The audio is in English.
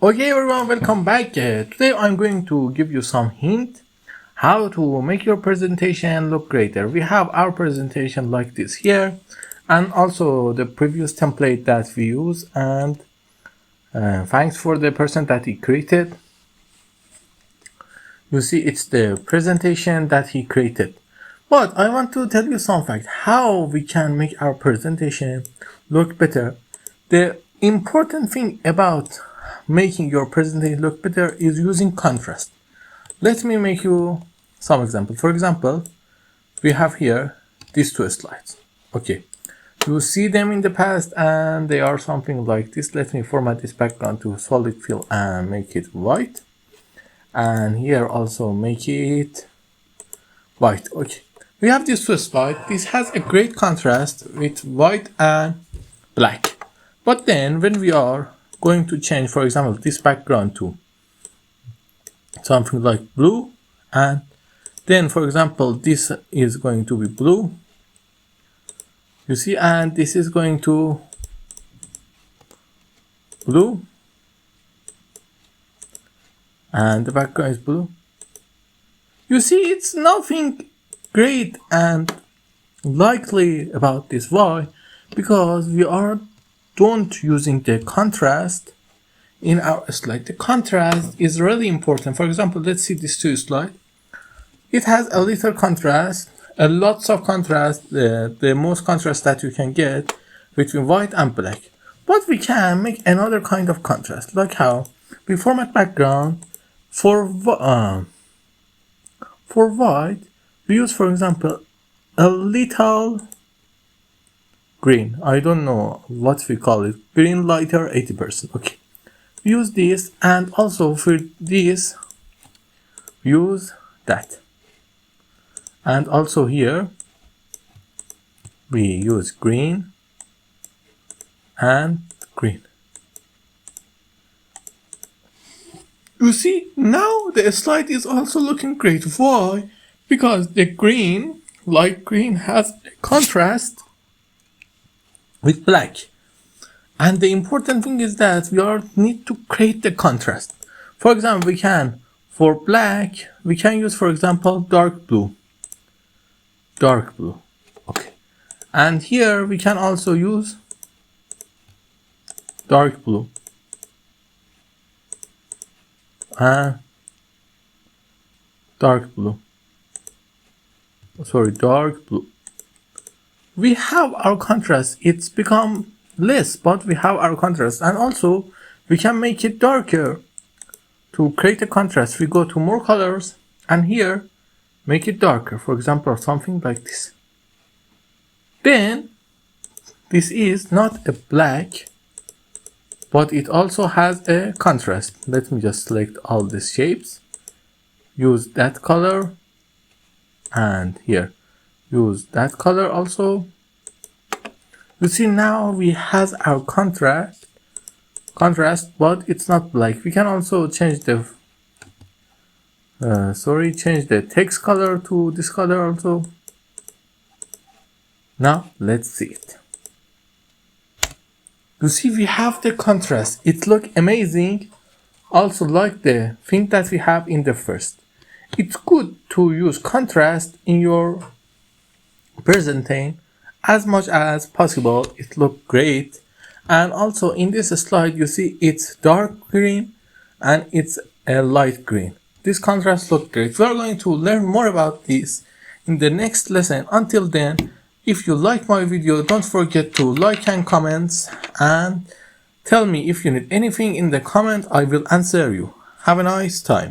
Okay everyone, welcome back. Today I'm going to give you some hint how to make your presentation look greater. We have our presentation like this here, and also the previous template that we use, and thanks for the person that he created. You see, it's the presentation that he created. But I want to tell you some fact how we can make our presentation look better. The important thing about making your presentation look better is using contrast. Let me make you some example. For example, we have here these two slides. Okay, you see them in the past and they are something like this. Let me format this background to solid fill and make it white, and here also make it white. Okay, we have these two slides. This has a great contrast with white and black. But then when we are going to change, for example, this background to something like blue, and then for example this is going to be blue, you see, and this is going to blue, and the background is blue. You see, it's nothing great and likely about this. Why? Because we are don't using the contrast in our slide. The contrast is really important. For example, let's see this two slide. It has a little contrast, a lots of contrast, the most contrast that you can get between white and black. But we can make another kind of contrast, like how we format background for white. We use, for example, a little green. I don't know what we call it. Green lighter 80%. Okay. Use this, and also for this use that. And also here we use green and green. You see, now the slide is also looking great. Why? Because the green, light green, has a contrast with black, and the important thing is that we need to create the contrast. For example, we can, for black, we can use, for example, dark blue. Okay, and here we can also use dark blue and dark blue. We have our contrast. It's become less, but we have our contrast, and also we can make it darker. To create a contrast, we go to more colors, and here make it darker, for example, something like this. Then this is not a black, but it also has a contrast. Let me just select all these shapes, use that color, and here use that color also. You see, now we has our contrast, but it's not black. We can also change the change the text color to this color also. Now let's see it. You see, we have the contrast. It looks amazing, also like the thing that we have in the first. It's good to use contrast in your presentation as much as possible. It looks great. And also in this slide, you see it's dark green and it's a light green. This contrast looks great. We are going to learn more about this in the next lesson. Until then, if you like my video, don't forget to like and comments, and tell me if you need anything in the comment. I will answer you. Have a nice time.